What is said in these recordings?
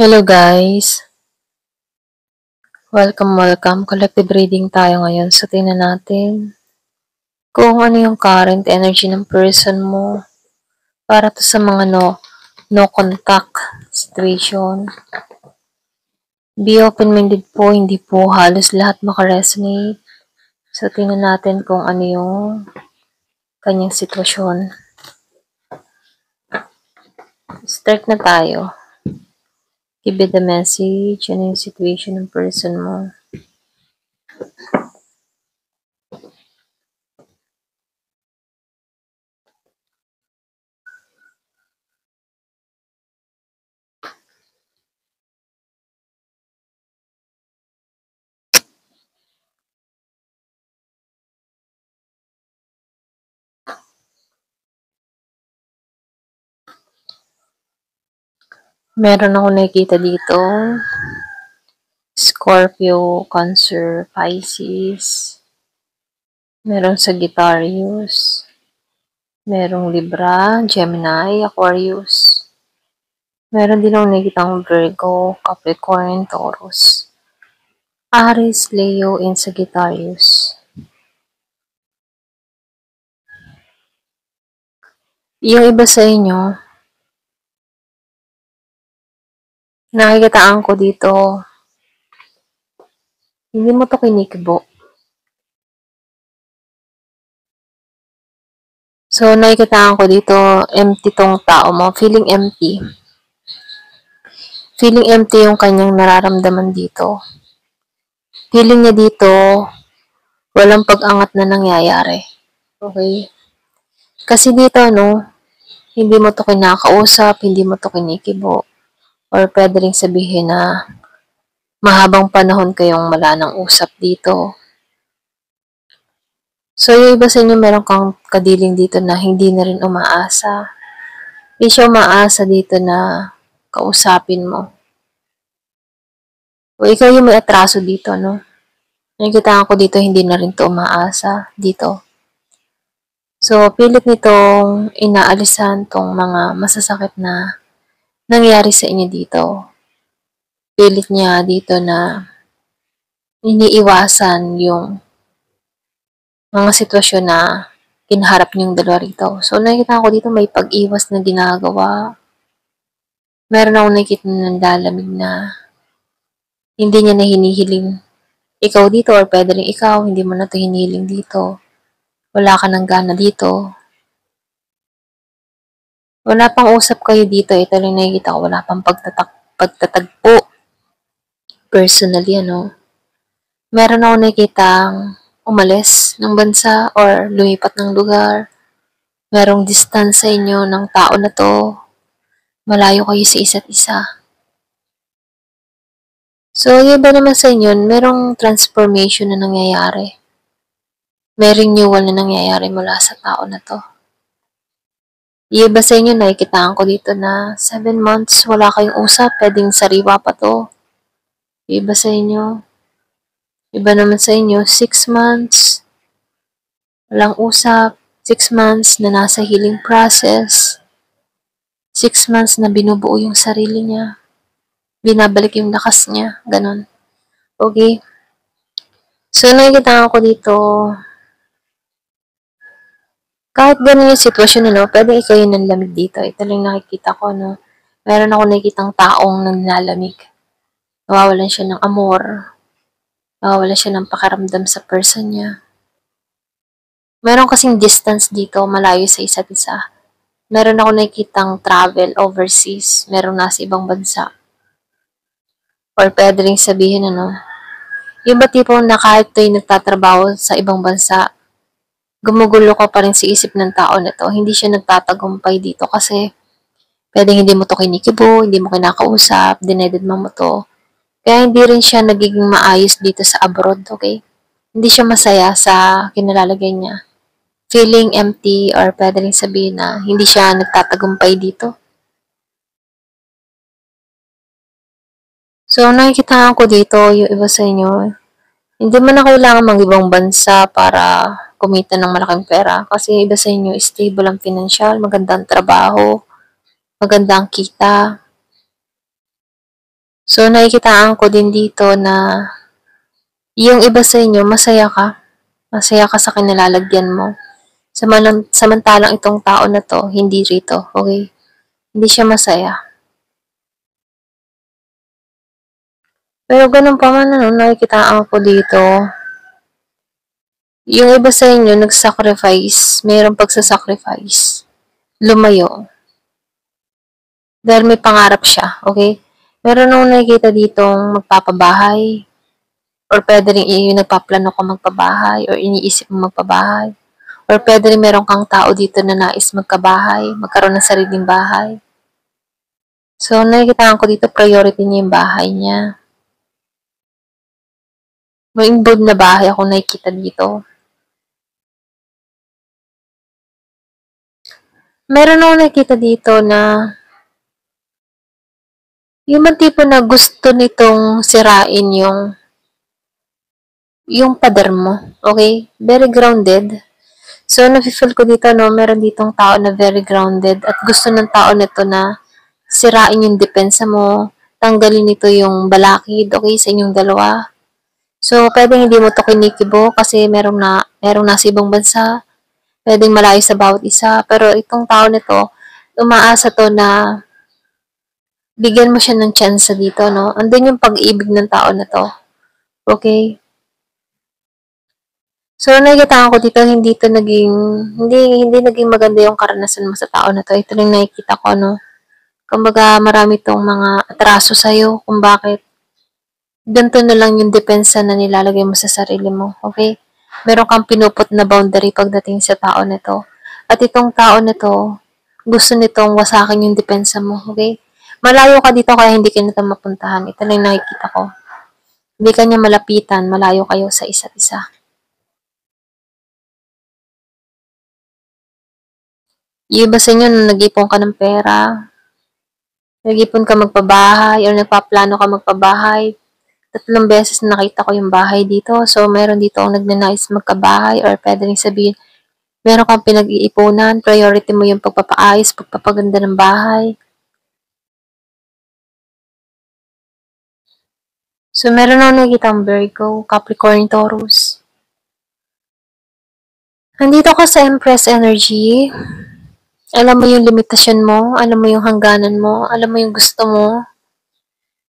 Hello guys! Welcome. Collective reading tayo ngayon. So, tingnan natin kung ano yung current energy ng person mo para to sa mga no contact situation. Be open-minded po, hindi po halos lahat makaresonate. So, tingnan natin kung ano yung kanyang sitwasyon. Start na tayo. Give it the message, ano yung situation ng person mo. Meron ako nakikita dito. Scorpio, Cancer, Pisces. Merong Sagittarius. Merong Libra, Gemini, Aquarius. Meron din akong nakikitang Virgo, Capricorn, Taurus. Aries, Leo, and Sagittarius. Yung iba sa inyo, nakikitaan ko dito, hindi mo to kinikibo. So, nakikitaan ko dito, empty tong tao mo. Feeling empty. Feeling empty yung kanyang nararamdaman dito. Feeling niya dito, walang pag-angat na nangyayari. Okay? Kasi dito, hindi mo to kinakausap, hindi mo to kinikibo. Or pwede rin sabihin na mahabang panahon kayong wala ng usap dito. So, yung iba sa inyo, meron kang kadiling dito na hindi na rin umaasa. Hindi siya umaasa dito na kausapin mo. O ikaw yung may atraso dito, no? Nakikita ko dito, hindi na rin to umaasa dito. So, pilit nitong inaalisan tong mga masasakit na nangyari sa inyo dito. Pilit niya dito na iniiwasan yung mga sitwasyon na kinaharap niyong dalawa rito. So, nakikita ko dito may pag-iwas na ginagawa. Meron akong nakikita ng lalamig na hindi niya na hinihiling ikaw dito or pwede rin ikaw, hindi mo na to hinihiling dito. Wala ka ng gana dito. Wala pang usap kayo dito. Ito lang nakikita ko. Wala pang pagtatagpo. Personally, meron ako nakikitang umalis ng bansa or lumipat ng lugar. Merong distance sa inyo ng tao na to. Malayo kayo sa isa't isa. So, yung iba naman sa inyo, merong transformation na nangyayari. May renewal na nangyayari mula sa tao na to. Yung iba sa inyo, nakikitaan ko dito na 7 months, wala kayong usap, pwedeng sariwa pa to. Yung iba sa inyo, iba naman sa inyo, 6 months, walang usap, 6 months na nasa healing process, 6 months na binubuo yung sarili niya, binabalik yung lakas niya, ganun. Okay? So, nakikita ko dito, kahit ganun yung sitwasyon, pwede ikaw yung nanlamig dito. Ito lang nakikita ko, meron ako nakikitang taong nanlalamig. Nawawalan siya ng amor, nawawalan siya ng pakiramdam sa person niya. Meron kasing distance dito, malayo sa isa't isa. Meron ako nakikitang travel overseas, meron nasa ibang bansa. Or pwede rin sabihin, yung ba tipong na kahit to'y nagtatrabaho sa ibang bansa, gumugulo ka pa rin sa isip ng tao na to. Hindi siya nagtatagumpay dito kasi pwedeng hindi mo to kinikibo, hindi mo kinakausap, dinededma mo to. Kaya hindi rin siya nagiging maayos dito sa abroad, okay? Hindi siya masaya sa kinalalagay niya. Feeling empty or pwede rin sabihin na hindi siya nagtatagumpay dito. So, nakikita ko dito, yung iba sa inyo, hindi mo na kailangan mag-ibang bansa para kumita ng malaking pera. Kasi yung iba sa inyo, stable ang financial, magandang trabaho, magandang kita. So, nakikitaan ko din dito na yung iba sa inyo, masaya ka. Masaya ka sa kinalalagyan mo. Samantalang itong tao na to, hindi rito. Okay? Hindi siya masaya. Pero ganun pa man, nakikitaan ko dito. Yung iba sa inyo, nag-sacrifice. Mayroong pagsasacrifice. Lumayo. Dahil may pangarap siya. Okay? Meron akong nakikita ditong magpapabahay. Or pwede rin yung nagpaplano ka magpabahay. Or iniisip mo magpabahay. Or pwede rin meron kang tao dito na nais magkabahay. Magkaroon ng sariling bahay. So, nakikita ko dito, priority niya yung bahay niya. May involved na bahay ako nakikita dito. Meron ako nakikita dito na yung man tipo na gusto nitong sirain yung pader mo. Okay? Very grounded. So, nafe-feel ko dito, meron ditong tao na very grounded at gusto ng tao nito na sirain yung depensa mo, tanggalin nito yung balakid, okay, sa inyong dalawa. So, pwedeng hindi mo to kinikibo kasi merong nasa ibang bansa, pwedeng malayo sa bawat isa, pero itong tao nito, umaasa to na bigyan mo siya ng chance dito, no? Andun yung pag-ibig ng tao na to. Okay? So, nakikita ko dito, hindi naging maganda yung karanasan mo sa tao na to. Ito lang nakikita ko, no? Kumbaga, marami tong mga atraso sa'yo kung bakit ganito na lang yung depensa na nilalagay mo sa sarili mo. Okay? Meron kang pinuput na boundary pagdating sa tao na to. At itong tao na to, gusto nitong wasakin yung depensa mo. Okay? Malayo ka dito kaya hindi ka nito mapuntahan. Ito lang nakikita ko. Hindi ka niya malapitan, malayo kayo sa isa't isa. Yung iba sa inyo, nag-ipon ka ng pera, nag-ipon ka magpabahay, or nagpaplano ka magpabahay, 3 beses na nakita ko yung bahay dito. So, meron dito ang nagnanais magkabahay, or pwede rin sabihin, meron kang pinag-iipunan, priority mo yung pagpapaayos, pagpapaganda ng bahay. So, meron akong nakikitang Virgo, Capricorn, Taurus. Nandito ka sa Empress energy. Alam mo yung limitasyon mo, alam mo yung hangganan mo, alam mo yung gusto mo.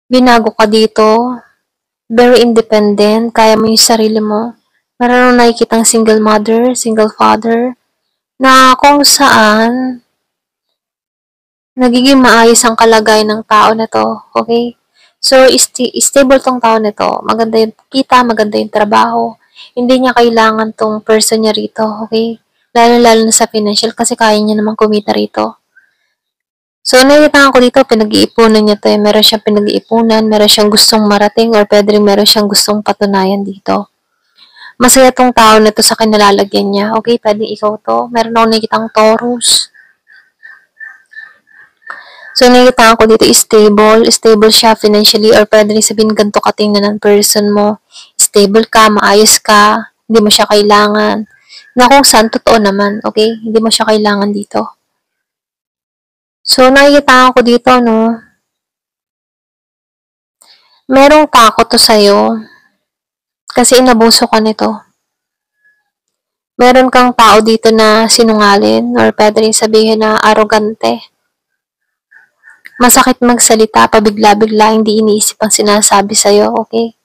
Binago ka dito. Very independent, kaya mo yung sarili mo. Meron nakikitang single mother, single father, na kung saan nagiging maayos ang kalagayan ng tao na to, okay? So, stable tong tao na to. Maganda yung kita, maganda yung trabaho. Hindi niya kailangan tong person niya rito, okay? Lalo-lalo na sa financial kasi kaya niya naman kumita rito. So, nakikita ko dito, pinag-iipunan niya to. Meron siyang pinag-iipunan, meron siyang gustong marating, or pwede rin meron siyang gustong patunayan dito. Masaya tong tao na to sa kinalalagyan niya. Okay, pwede ikaw to. Meron ako nakikitang Taurus. So, nakikita ko dito stable. Stable siya financially, or pwede rin sabihin ganito katingnan ng person mo. Stable ka, maayos ka, hindi mo siya kailangan. Na kung saan, totoo naman, okay? Hindi mo siya kailangan dito. So, nakikita ko dito, no? Merong takot to sa'yo. Kasi inabuso ka nito. Meron kang tao dito na sinungalin, or pwede rin sabihin na arrogante. Masakit magsalita, pabigla-bigla, hindi iniisip ang sinasabi sa'yo, okay?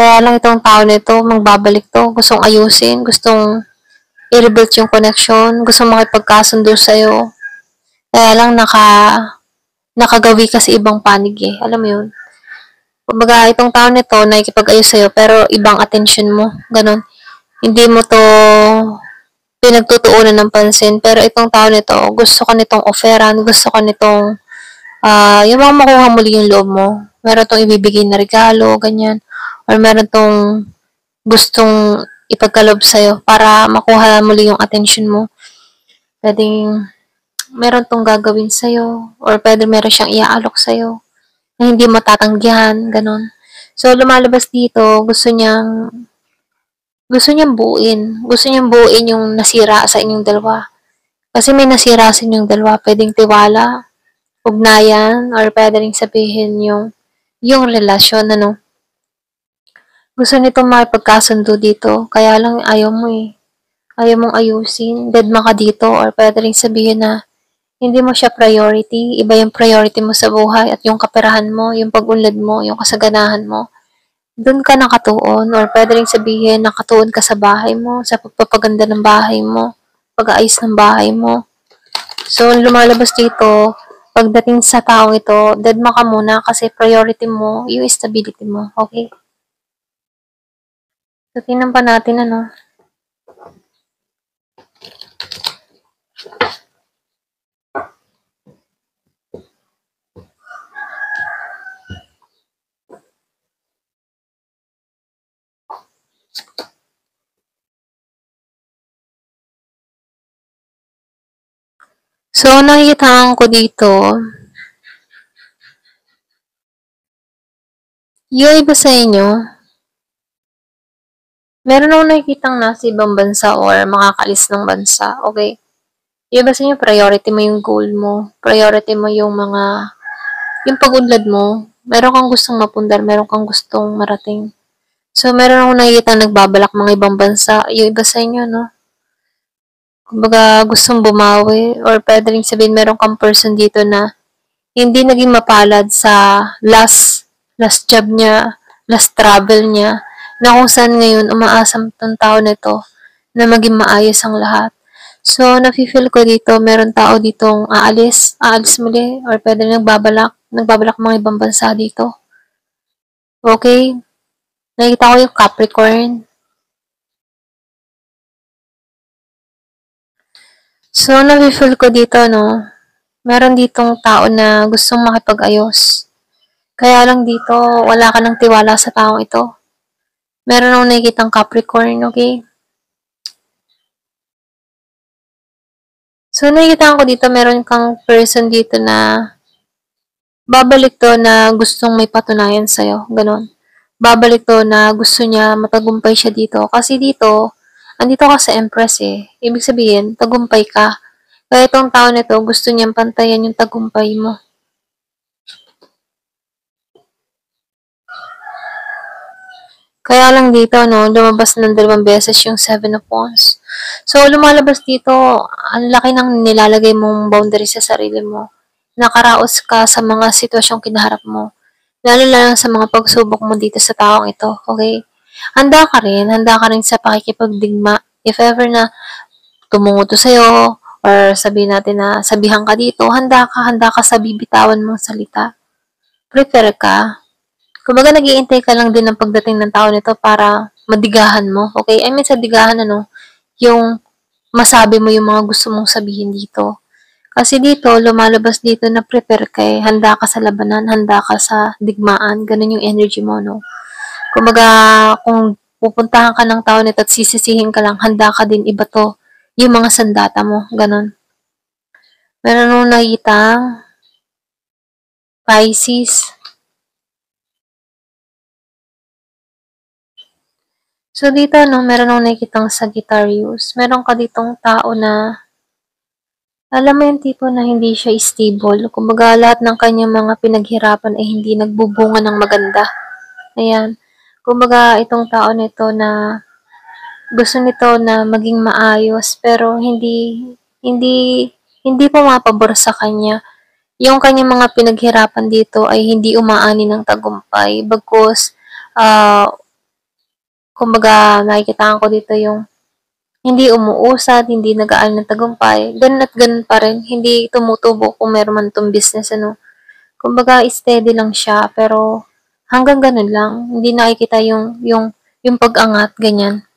Kaya lang itong tao nito, magbabalik to, gustong ayusin, gustong i-rebuild yung connection, gustong makipagkasundo sa'yo. Kaya lang nakagawi ka sa ibang panig eh. Alam mo yun? Kumbaga, itong tao nito, nakikipag-ayos sa'yo, pero ibang attention mo. Ganon. Hindi mo to pinagtutuunan ng pansin. Pero itong tao nito, gusto ka nitong offeran, gusto ka nitong yung mga makuha muli yung loob mo. Meron tong ibibigay na regalo, ganyan. Or meron tong gustong ipagkalob sa'yo para makuha muli yung attention mo. Pwedeng meron tong gagawin sa'yo, or pwede meron siyang iaalok sa'yo na hindi matatanggihan, ganon. So, lumalabas dito, gusto niyang buuin yung nasira sa inyong dalawa. Kasi may nasira sa inyong dalawa, pwedeng tiwala, ugnayan or pwede rin sabihin yung relasyon, ano. Gusto nitong makipagkasundo dito, kaya lang ayaw mo eh. Ayaw mong ayusin, deadma ka dito, or pwede rin sabihin na hindi mo siya priority, iba yung priority mo sa buhay at yung kaperahan mo, yung pag-unlad mo, yung kasaganahan mo. Doon ka nakatuon, or pwede rin sabihin nakatuon ka sa bahay mo, sa pagpapaganda ng bahay mo, pag-aayos ng bahay mo. So, lumalabas dito, pagdating sa taong ito, deadma ka muna kasi priority mo yung stability mo, okay? So, tingnan pa natin, ano. So, nakikitaan ko dito, yung iba sa inyo, meron akong nakikitang nasa ibang bansa or makakalis ng bansa, okay? Yung iba sa inyo, priority mo yung goal mo, priority mo yung pag-unlad mo, meron kang gustong mapundar, meron kang gustong marating. So, meron akong nakikita nagbabalak mga ibang bansa, yung iba sa inyo, no? Kumbaga, gustong bumawi, or pwede rin sabihin meron kang person dito na hindi naging mapalad sa last job niya, last travel niya, na kung saan ngayon umaasam tong tao nito na maging maayos ang lahat. So, nafe-feel ko dito, meron tao ditong aalis muli, or pwede nagbabalak mga ibang bansa dito. Okay? Nakita ko yung Capricorn. So, nafe-feel ko dito, no, meron ditong tao na gustong makipag-ayos. Kaya lang dito, wala ka ng tiwala sa taong ito. Meron akong nakikitang Capricorn, okay? So, nakikita ko dito, meron kang person dito na babalik to na gustong may patunayan sa'yo. Ganon. Babalik to na gusto niya matagumpay siya dito. Kasi dito, andito ka sa Empress eh. Ibig sabihin, tagumpay ka. Kaya itong tao nito, gusto niyang pantayan yung tagumpay mo. Kaya lang dito, no, lumabas ng 2 beses yung 7 of Wands. So, lumalabas dito, ang laki ng nilalagay mong boundary sa sarili mo. Nakaraos ka sa mga sitwasyong kinaharap mo. Lalo lang sa mga pagsubok mo dito sa taong ito, okay? Handa ka rin sa pakikipagdigma. If ever na tumungo to sa'yo, or sabihin natin na sabihan ka dito, handa ka sa bibitawan mong salita. Prepare ka. Kumbaga, nag-iintay ka lang din ng pagdating ng tao nito para madigahan mo, okay? I mean, sa digahan, ano, yung masabi mo yung mga gusto mong sabihin dito. Kasi dito, lumalabas dito na prepare ka eh. Handa ka sa labanan, handa ka sa digmaan. Ganun yung energy mo, no? Kumbaga, kung pupuntahan ka ng tao nito at sisisihin ka lang, handa ka din ibato yung mga sandata mo. Ganun. Meron nung nakita, Pisces. So, dito, no, meron akong nakikitang Sagittarius. Meron ka ditong tao na, alam mo yung tipo na hindi siya stable. Kumbaga, lahat ng kanyang mga pinaghirapan ay hindi nagbubunga ng maganda. Ayan. Kumbaga, itong tao nito na gusto nito na maging maayos, pero hindi, hindi pumapabor sa kanya. Yung kanyang mga pinaghirapan dito ay hindi umaani ng tagumpay. Bagkus, kumbaga, nakikita ko dito yung hindi umuusad, hindi nag-aal ng tagumpay, ganun at ganun pa rin, hindi tumutubo kung meron man itong business, ano. Kumbaga, steady lang siya, pero hanggang ganun lang, hindi nakikita yung pag-angat, ganyan.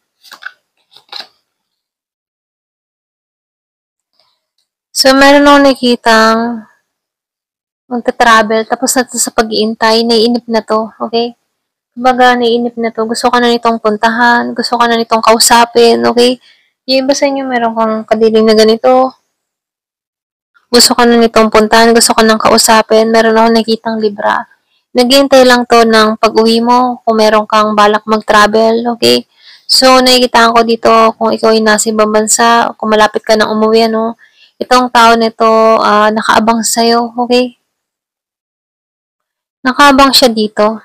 So, meron akong nakikitang magta-travel, tapos na sa pag-iintay, naiinip na to, okay? Kumbaga, naiinip na to, gusto ka na nitong puntahan, gusto ka na nitong kausapin, okay? Yung iba sa inyo, meron kang kadiling na ganito, gusto ka na nitong puntahan, gusto ka nang kausapin, meron ako nakitang Libra. Naghihintay lang to ng pag-uwi mo, kung meron kang balak mag-travel, okay? So, nakikita ko dito, kung ikaw ay nasa ibang bansa, kung malapit ka nang umuwi, ano, Itong tao nito, nakaabang sa'yo, okay? Nakaabang siya dito.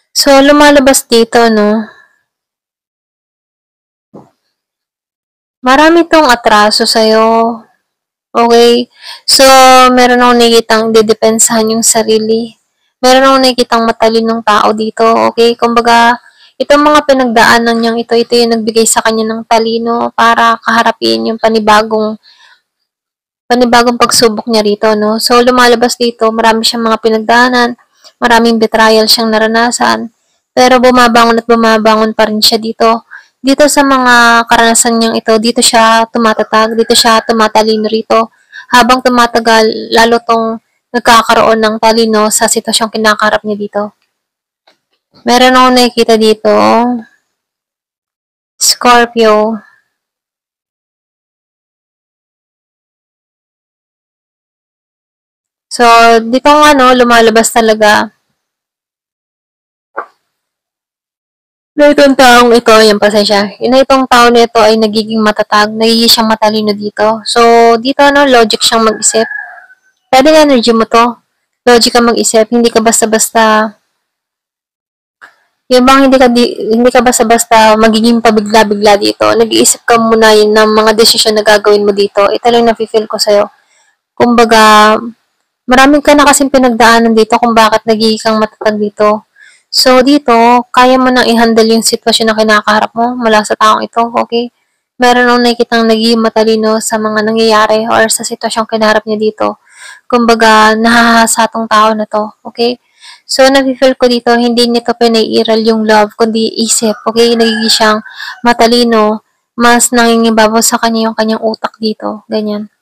So, lumalabas dito, no? Marami tong atraso sa'yo. Okay? So, meron akong nakikitang didepensahan yung sarili. Meron akong nakikitang matalinong tao dito. Okay? Kumbaga, itong mga pinagdaanan niyang ito yung nagbigay sa kanya ng talino para kaharapin yung panibagong pagsubok niya rito, no? So, lumalabas dito, marami siyang mga pinagdaanan, maraming betrayal siyang naranasan, pero bumabangon pa rin siya dito. Dito sa mga karanasan niyang ito, dito siya tumatatag, dito siya tumatalino rito. Habang tumatagal, lalo tong nagkakaroon ng talino sa sitwasyong kinakarap niya dito. Meron akong nakikita dito, Scorpio. So, dito nga, no, lumalabas talaga na itong taong ito, yung pasensya, na itong taong nito ay nagiging matatag, nagiging siyang matalino dito. So, dito, no, logic siyang mag-isip. Pwede energy mo to. Logic ka mag-isip, hindi ka basta-basta, yung bang hindi ka basta-basta magiging pabigla-bigla dito. Nag-iisip ka muna yun ng mga desisyon na gagawin mo dito. Ito lang nafe-feel ko sa'yo. Kumbaga, maraming ka na kasing pinagdaanan dito kung bakit nagiging kang matatag dito. So, dito, kaya mo nang i-handle yung sitwasyon na kinakaharap mo mula sa taong ito, okay? Meron nung nakikitang naging matalino sa mga nangyayari or sa sitwasyong kinaharap niya dito. Kumbaga, nahahasa tong tao na to, okay? So, nafe-feel ko dito, hindi nito pinaiiral yung love, kundi isip, okay? Nagiging siyang matalino, mas nangingibabaw sa kanya yung kanyang utak dito, ganyan.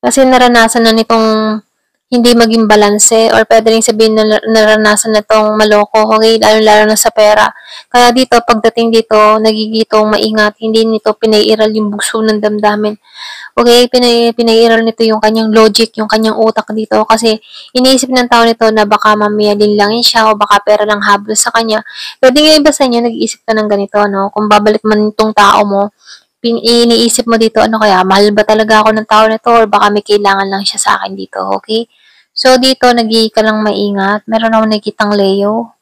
Kasi naranasan na nitong hindi maging balanse or pwede rin sabihin na naranasan na tong maloko, okay? Lalo-lalo na sa pera. Kaya dito, pagdating dito, nagigitong maingat, hindi nito pinaiiral yung bugso ng damdamin. Okay, pinaiiral nito yung kanyang logic, yung kanyang utak dito kasi iniisip ng tao nito na baka mamaya linlangin siya o baka pera lang habol sa kanya. Pwede nga iba sa inyo, nag-iisip ka ng ganito, no? Kung babalik man itong tao mo, iniisip mo dito, ano kaya, mahal ba talaga ako ng tao na to or baka may kailangan lang siya sa akin dito, okay? So, dito, ka lang maingat. Meron ako nakikitang Leo.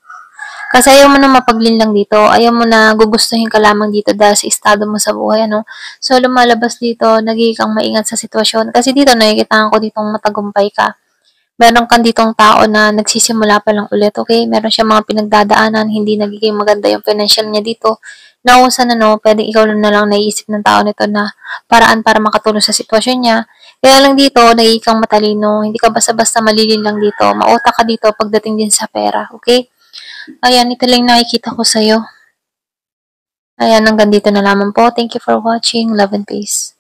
Kasi ayaw mo na mapaglinlang dito. Ayaw mo na gugustuhin ka lamang dito dahil sa estado mo sa buhay, ano? So, lumalabas dito, kang maingat sa sitwasyon. Kasi dito, nakikita ko ditong matagumpay ka. Meron kang ditong tao na nagsisimula pa lang ulit, okay? Meron siya mga pinagdadaanan, hindi nagiging maganda yung financial niya dito. Nausan no, pwedeng ikaw na lang naiisip ng tao nito na paraan para makatulong sa sitwasyon niya. Kaya lang dito, nagiging kang matalino, hindi ka basta-basta malilin lang dito. Mautak ka dito pagdating din sa pera, okay? Ayan, ito lang nakikita ko sa'yo. Ayan, hanggang dito na lamang po. Thank you for watching. Love and peace.